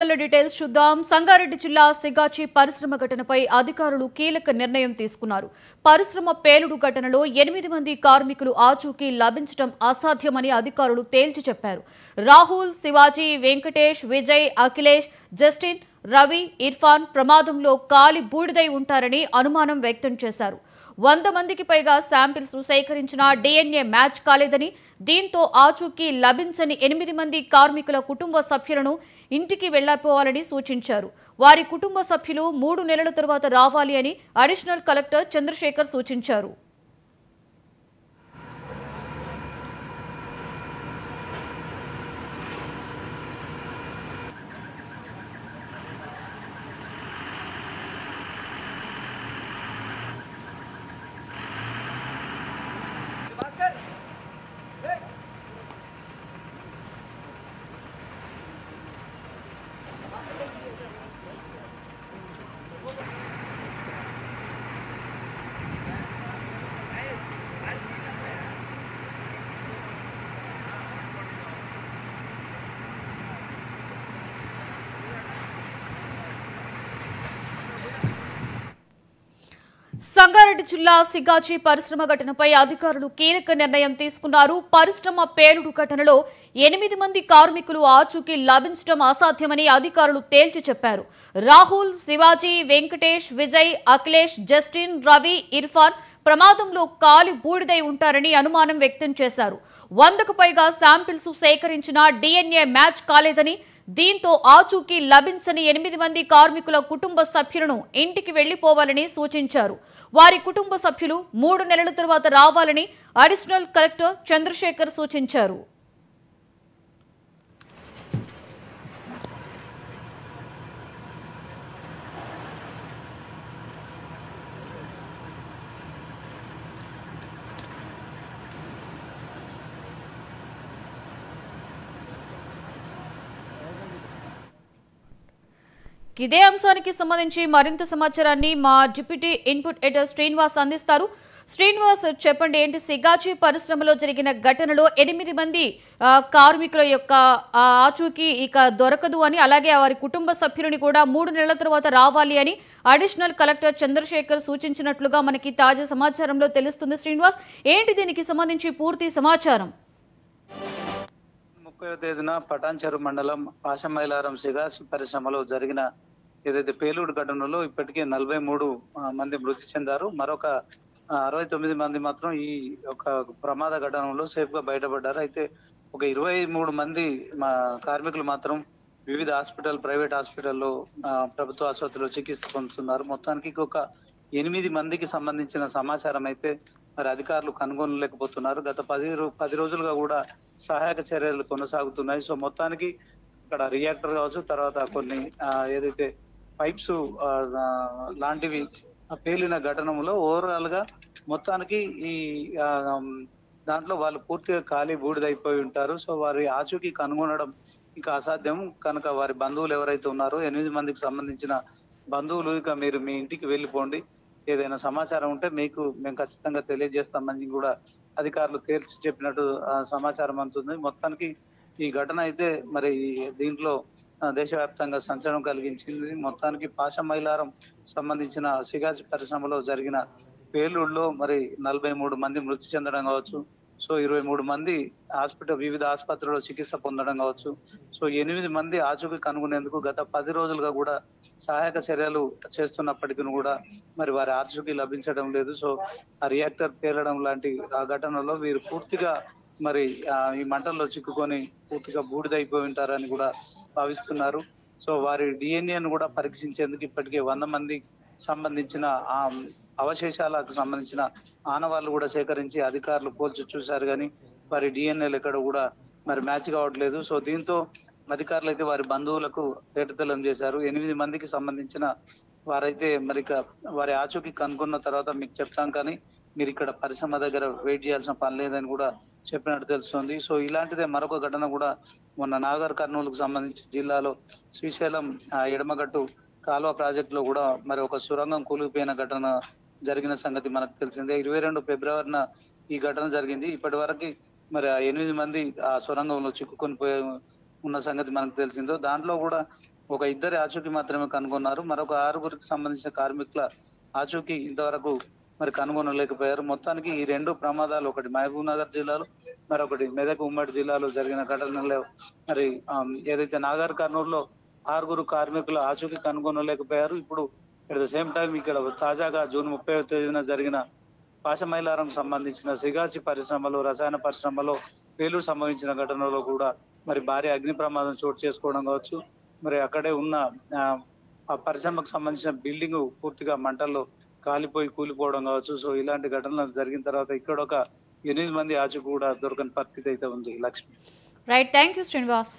Details చూద్దాం. సంగారెడ్డి జిల్లా సిగాచి పరిశ్రమ ఘటనపై అధికారులు కీలక నిర్ణయం తీసుకున్నారు. పరిశ్రమ పేలుడు ఘటనలో 8 మంది కార్మికులు ఆచూకీ లభించడం అసాధ్యమని అధికారులు తేల్చి చెప్పారు. రాహుల్, శివాజీ, వెంకటేష్, విజయ్, అఖిలేష్, జస్టిన్, రవి, ఇర్ఫాన్ ప్రమాదంలో కాలి బూడిదై ఉంటారని అనుమానం వ్యక్తం చేశారు. 100 మందికి పైగా శాంపిల్స్ సేకరించిన DNA మ్యాచ్ కాలేదని, దీంతో ఆచూకీ లభించని 8 మంది కార్మికుల కుటుంబ సభ్యులను ఇంటికి వెళ్లిపోవాలని సూచించారు. వారి కుటుంబ సభ్యులు 3 నెలల తర్వాత రావాలి అని అడిషనల్ కలెక్టర్ చంద్రశేఖర్ సూచించారు. సంగారెడ్డి జిల్లా సిగాచి పరిశ్రమ ఘటనపై అధికారులు కీలక నిర్ణయం తీసుకున్నారు. పరిశ్రమ పేలుడు ఘటనలో 8 మంది కార్మికులు ఆచూకీ లభించడం అసాధ్యమని అధికారులు తేల్చి చెప్పారు. రాహుల్, శివాజీ, వెంకటేష్, విజయ్, అఖిలేష్, జస్టిన్, రవి, ఇర్ఫాన్ ప్రమాదంలో కాలి బూడిదై ఉంటారని అనుమానం వ్యక్తం చేశారు. 100కు పైగా శాంపిల్స్ సేకరించిన DNA మ్యాచ్ కాలేదని, దీంతో ఆచూకీ లభించని 8 మంది కార్మికుల కుటుంబ సభ్యులను ఇంటికి వెళ్లిపోవాలని సూచించారు. వారి కుటుంబ సభ్యులు 3 నెలల తర్వాత రావాలని అడిషనల్ కలెక్టర్ చంద్రశేఖర్ సూచించారు. ఇదే అంశానికి సంబంధించి మరింత సమాచారాన్ని మా డిప్యూటీ ఇన్పుట్ ఎడిటర్ శ్రీనివాస్ అందిస్తారు. శ్రీనివాస్, చెప్పండి, ఏంటి సిగాచి పరిశ్రమలో జరిగిన ఘటనలో 8 మంది కార్మికుల యొక్క ఆచూకీ ఇక దొరకదు అని, అలాగే వారి కుటుంబ సభ్యులని కూడా 3 నెలల తర్వాత రావాలి అని అడిషనల్ కలెక్టర్ చంద్రశేఖర్ సూచించినట్లుగా మనకి తాజా సమాచారంలో తెలుస్తుంది. శ్రీనివాస్, ఏంటి దీనికి సంబంధించి పూర్తి సమాచారం? 30వ తేదీన పటాన్చెరు మండలం పాశమైలారం సిగాచి పరిశ్రమలో జరిగిన ఏదైతే పేలుడు ఘటనలో ఇప్పటికే 43 మంది మృతి చెందారు. మరొక 69 మంది మాత్రం ఈ ఒక ప్రమాద ఘటనలో సేఫ్ గా బయటపడ్డారు. అయితే ఒక 23 మంది కార్మికులు మాత్రం వివిధ ప్రైవేట్ హాస్పిటల్లో, ప్రభుత్వ ఆసుపత్రిలో చికిత్స పొందుతున్నారు. మొత్తానికి ఒక 8 మందికి సంబంధించిన సమాచారం అయితే మరి అధికారులు కనుగొనలేకపోతున్నారు. గత 10 రోజులుగా కూడా సహాయక చర్యలు కొనసాగుతున్నాయి. సో మొత్తానికి ఇక్కడ రియాక్టర్ కావచ్చు, తర్వాత కొన్ని ఏదైతే పైప్స్ లాంటివి పేలిన ఘటనలో ఓవరాల్ గా మొత్తానికి ఈ దాంట్లో వాళ్ళు పూర్తిగా ఖాళీ బూడిదైపోయి ఉంటారు. సో వారి ఆచూకీ కనుగొనడం ఇంకా అసాధ్యం కనుక వారి బంధువులు ఎవరైతే ఉన్నారో 8 మందికి సంబంధించిన బంధువులు ఇక మీరు మీ ఇంటికి వెళ్ళిపోండి, ఏదైనా సమాచారం ఉంటే మేము ఖచ్చితంగా తెలియజేస్తామని కూడా అధికారులు తేల్చి చెప్పినట్టు సమాచారం అందుతుంది. మొత్తానికి ఈ ఘటన అయితే మరి దీంట్లో దేశవ్యాప్తంగా సంచలనం కలిగించింది. మొత్తానికి పాశమైలారం సంబంధించిన సిగాచి పరిశ్రమలో జరిగిన పేలుడులో మరి 43 మంది మృతి చెందడం కావచ్చు, సో 23 మంది వివిధ ఆసుపత్రుల్లో చికిత్స పొందడం కావచ్చు, సో 8 మంది ఆచూకీ కనుగొనేందుకు గత 10 రోజులుగా కూడా సహాయక చర్యలు చేస్తున్నప్పటికీ కూడా మరి వారి ఆచూకీ లభించడం లేదు. సో ఆ రియాక్టర్ పేలడం లాంటి ఆ ఘటనలో వీరు పూర్తిగా మరి ఈ మంటల్లో చిక్కుకొని పూర్తిగా బూడిదైపోయి ఉంటారని కూడా భావిస్తున్నారు. సో వారి డిఎన్ఏను కూడా పరీక్షించేందుకు ఇప్పటికే 100 మంది సంబంధించిన అవశేషాలకు సంబంధించిన ఆనవాళ్లు కూడా సేకరించి అధికారులు పోల్చి చూశారు, కానీ వారి డిఎన్ఏలు ఎక్కడ కూడా మరి మ్యాచ్ కావట్లేదు. సో దీంతో అధికారులు అయితే వారి బంధువులకు తేటతెల్లం చేశారు. 8 మందికి సంబంధించిన వారైతే మరి వారి ఆచూకీ కనుక్కున్న తర్వాత మీకు చెప్తాం, కానీ మీరు ఇక్కడ పరిశ్రమ దగ్గర వెయిట్ చేయాల్సిన పని లేదని కూడా చెప్పినట్టు తెలుస్తుంది. సో ఇలాంటిదే మరొక ఘటన కూడా మొన్న నాగర్ కర్నూలుకు సంబంధించి జిల్లాలో శ్రీశైలం ఎడమగట్టు కాలువ ప్రాజెక్ట్ లో కూడా మరి ఒక సొరంగం కూలిపోయిన ఘటన జరిగిన సంగతి మనకు తెలిసిందే. 22 ఫిబ్రవరిన ఈ ఘటన జరిగింది. ఇప్పటి వరకు మరి 8 మంది ఆ సొరంగంలో చిక్కుకొని పోయి ఉన్న సంగతి మనకు తెలిసిందో. దాంట్లో కూడా ఒక ఇద్దరి ఆచూకీ మాత్రమే కనుగొన్నారు. మరొక 6గురికి సంబంధించిన కార్మికుల ఆచూకీ ఇంతవరకు మరి కనుగొనలేకపోయారు. మొత్తానికి ఈ 2 ప్రమాదాలు, ఒకటి మహబూబ్ నగర్ జిల్లాలో, మరొకటి మెదక్ ఉమ్మడి జిల్లాలో జరిగిన ఘటనలో మరి ఏదైతే నాగర్ కర్నూలులో 6గురు కార్మికుల ఆచూకీ కనుగొనలేకపోయారు. ఇప్పుడు అట్ ద సేమ్ టైం ఇక్కడ తాజాగా జూన్ 30వ తేదీన జరిగిన పాశమైలారం సంబంధించిన సిగాచి పరిశ్రమలో, రసాయన పరిశ్రమలో పేలుడు సంభవించిన ఘటనలో కూడా మరి భారీ అగ్ని ప్రమాదం చోటు చేసుకోవడం కావచ్చు, మరి అక్కడే ఉన్న ఆ పరిశ్రమకు సంబంధించిన బిల్డింగ్ పూర్తిగా మంటల్లో కాలిపోయి కూలిపోవడం కావచ్చు. సో ఇలాంటి ఘటనలు జరిగిన తర్వాత ఇక్కడ ఒక 8 మంది ఆచూకీ కూడా దొరకని పరిస్థితి అయితే ఉంది. Lakshmi. Right, thank you Srinivas.